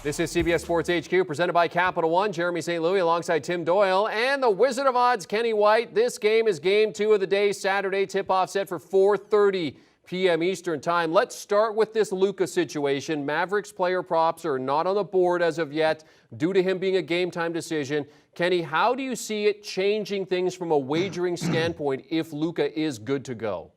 This is CBS Sports HQ, presented by Capital One. Jeremy St. Louis alongside Tim Doyle and the Wizard of Odds, Kenny White. This game is game 2 of the day, Saturday. Tip-off set for 4:30 p.m. Eastern Time. Let's start with this Luka situation. Mavericks player props are not on the board as of yet due to him being a game-time decision. Kenny, how do you see it changing things from a wagering standpoint if Luka is good to go?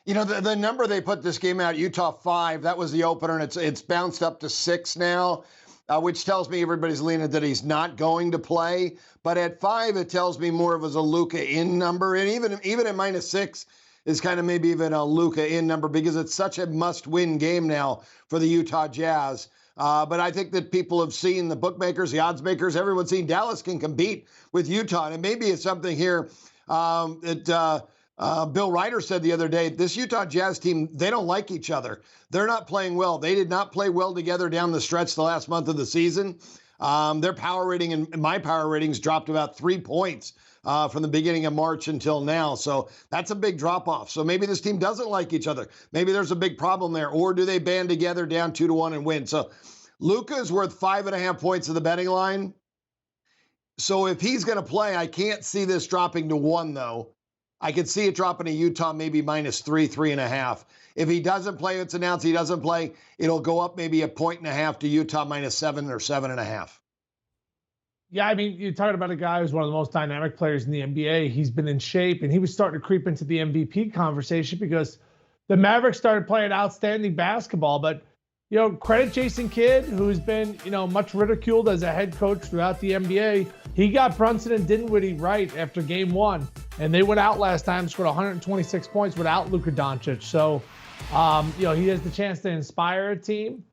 You know, the number they put this game out, Utah 5, that was the opener, and it's bounced up to 6 now, which tells me everybody's leaning that he's not going to play. But at 5, it tells me more of as a Luka in number. And even at -6 is kind of maybe even a Luka in number because it's such a must-win game now for the Utah Jazz. But I think that people have seen, the bookmakers, the odds makers, everyone's seen Dallas can compete with Utah. And maybe it's something here Bill Ryder said the other day, this Utah Jazz team, they don't like each other. They're not playing well. They did not play well together down the stretch the last month of the season. Their power rating and my power ratings dropped about 3 points from the beginning of March until now. So that's a big drop off. So maybe this team doesn't like each other. Maybe there's a big problem there. Or do they band together down 2-1 and win? So Luka is worth 5.5 points of the betting line. So if he's going to play, I can't see this dropping to 1, though. I could see it dropping to Utah maybe -3, 3.5. If he doesn't play, it's announced he doesn't play, it'll go up maybe 1.5 to Utah -7 or 7.5. Yeah, I mean, you're talking about a guy who's one of the most dynamic players in the NBA. He's been in shape, and he was starting to creep into the MVP conversation because the Mavericks started playing outstanding basketball. But, you know, credit Jason Kidd, who's been, you know, much ridiculed as a head coach throughout the NBA. He got Brunson and Dinwiddie right after game 1. And they went out last time, scored 126 points without Luka Doncic. So, you know, he has the chance to inspire a team.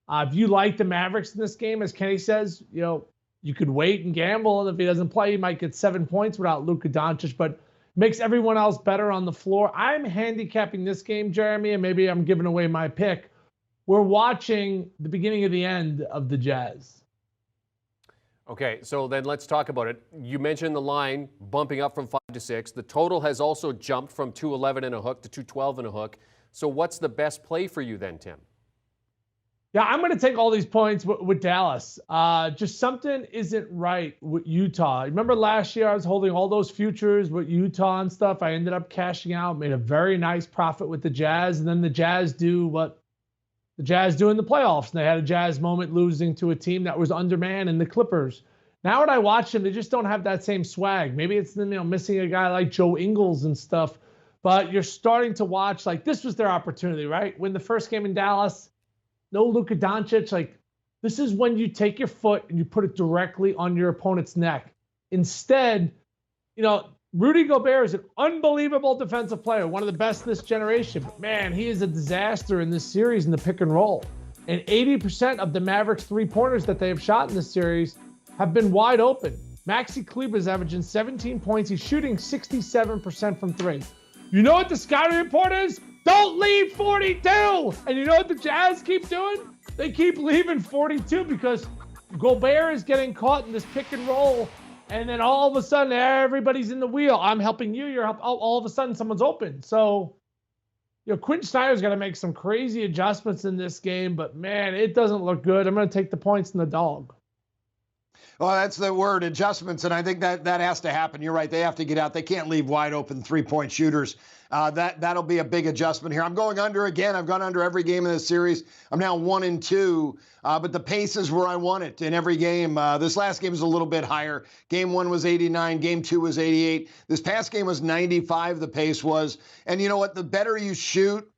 If you like the Mavericks in this game, as Kenny says, you know, you could wait and gamble. And if he doesn't play, he might get 7 points without Luka Doncic, but makes everyone else better on the floor. I'm handicapping this game, Jeremy, and maybe I'm giving away my pick. We're watching the beginning of the end of the Jazz. Okay, so then let's talk about it. You mentioned the line bumping up from 5 to 6. The total has also jumped from 211 and a hook to 212 and a hook. So what's the best play for you then, Tim? Yeah, I'm going to take all these points with Dallas. Just something isn't right with Utah. Remember last year I was holding all those futures with Utah and stuff. I ended up cashing out, made a very nice profit with the Jazz, and then the Jazz do what the Jazz do in the playoffs. And they had a Jazz moment losing to a team that was undermanned in the Clippers. Now when I watch them, they just don't have that same swag. Maybe it's them, you know, missing a guy like Joe Ingles and stuff. But you're starting to watch, like, this was their opportunity, right? Win the first game in Dallas, no Luka Doncic. Like, this is when you take your foot and you put it directly on your opponent's neck. Instead, you know, Rudy Gobert is an unbelievable defensive player, one of the best in this generation. But man, he is a disaster in this series in the pick and roll. And 80% of the Mavericks three-pointers that they have shot in this series have been wide open. Maxi Kleber is averaging 17 points. He's shooting 67% from 3. You know what the scouting report is? Don't leave 42! And you know what the Jazz keep doing? They keep leaving 42 because Gobert is getting caught in this pick and roll. And then all of a sudden, everybody's in the wheel. I'm helping you. You're helping. All of a sudden, someone's open. So, you know, Quentin Snyder's got to make some crazy adjustments in this game. But, man, it doesn't look good. I'm going to take the points and the dog. Well, that's the word, adjustments, and I think that has to happen. You're right. They have to get out. They can't leave wide open three-point shooters. That'll be a big adjustment here. I'm going under again. I've gone under every game in this series. I'm now 1-2, but the pace is where I want it in every game. This last game is a little bit higher. Game 1 was 89. Game 2 was 88. This past game was 95, the pace was. And you know what? The better you shoot,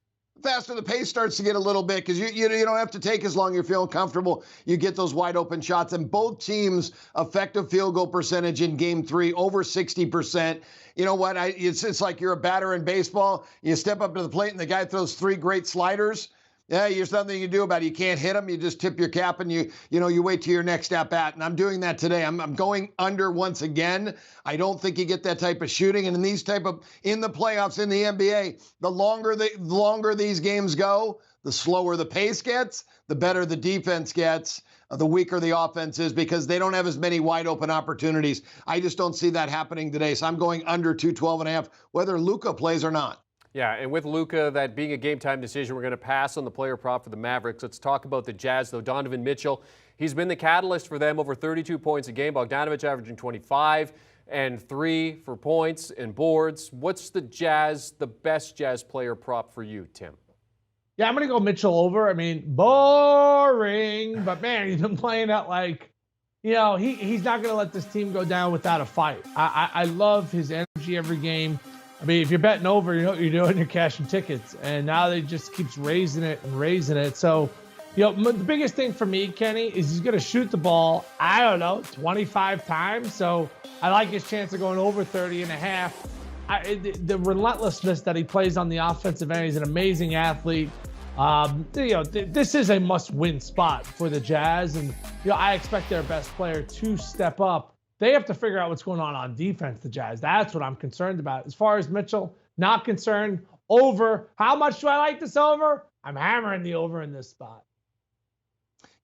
faster the pace starts to get a little bit because you don't have to take as long. You're feeling comfortable. You get those wide open shots. And both teams' effective field goal percentage in game 3, over 60%. You know what? It's like you're a batter in baseball. You step up to the plate and the guy throws 3 great sliders. Yeah, there's nothing you can do about it. You can't hit them. You just tip your cap and you wait till your next at bat. And I'm doing that today. I'm going under once again. I don't think you get that type of shooting. And in the playoffs in the NBA, the longer these games go, the slower the pace gets, the better the defense gets, the weaker the offense is because they don't have as many wide open opportunities. I just don't see that happening today. So I'm going under 212.5, whether Luka plays or not. Yeah, and with Luka, that being a game-time decision, we're going to pass on the player prop for the Mavericks. Let's talk about the Jazz, though. Donovan Mitchell, he's been the catalyst for them, over 32 points a game. Bogdanovic averaging 25 and 3 for points and boards. What's the best Jazz player prop for you, Tim? Yeah, I'm going to go Mitchell over. I mean, boring, but man, he's been playing at like, he's not going to let this team go down without a fight. I love his energy every game. I mean, if you're betting over, you know what you're doing, you're cashing tickets. And now they just keeps raising it and raising it. So, the biggest thing for me, Kenny, is he's going to shoot the ball, 25 times. So I like his chance of going over 30 and a half. The relentlessness that he plays on the offensive end, he's an amazing athlete. This is a must-win spot for the Jazz. And, I expect their best player to step up. They have to figure out what's going on defense, the Jazz. That's what I'm concerned about. As far as Mitchell, not concerned. Over. How much do I like this over? I'm hammering the over in this spot.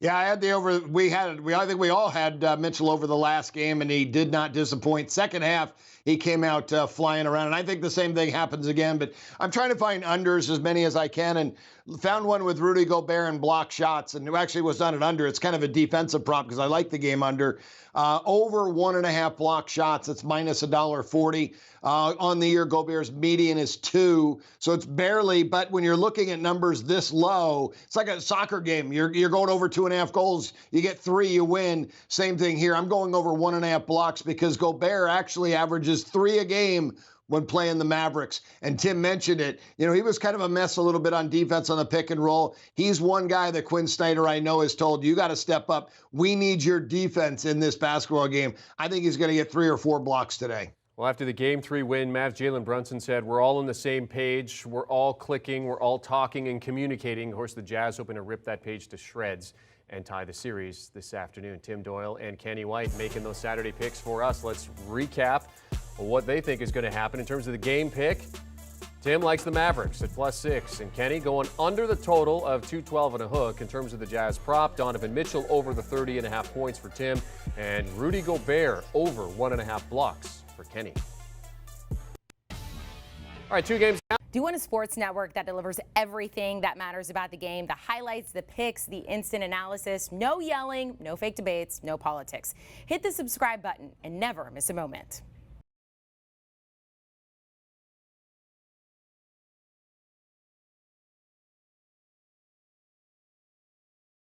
Yeah, I had the over. I think we all had Mitchell over the last game, and he did not disappoint. Second half, he came out flying around, and I think the same thing happens again. But I'm trying to find unders, as many as I can, and found one with Rudy Gobert and block shots, and it actually was not an under. It's kind of a defensive prop because I like the game under. Over 1.5 block shots, it's minus $1.40. On the year, Gobert's median is 2, so it's barely. But when you're looking at numbers this low, it's like a soccer game. You're going over 2.5 goals, you get 3, you win. Same thing here. I'm going over 1.5 blocks because Gobert actually averages 3 a game when playing the Mavericks. And Tim mentioned it. He was kind of a mess a little bit on defense on the pick and roll. He's one guy that Quinn Snyder, I know, has told, you got to step up. We need your defense in this basketball game. I think he's going to get 3 or 4 blocks today. Well, after the Game 3 win, Mavs Jalen Brunson said, we're all on the same page. We're all clicking. We're all talking and communicating. Of course, the Jazz hoping to rip that page to shreds and tie the series this afternoon. Tim Doyle and Kenny White making those Saturday picks for us. Let's recap what they think is going to happen in terms of the game pick. Tim likes the Mavericks at +6, and Kenny going under the total of 212 and a hook in terms of the Jazz prop. Donovan Mitchell over the 30.5 points for Tim, and Rudy Gobert over 1.5 blocks for Kenny. All right, 2 games now. Do you want a sports network that delivers everything that matters about the game? The highlights, the picks, the instant analysis, no yelling, no fake debates, no politics. Hit the subscribe button and never miss a moment.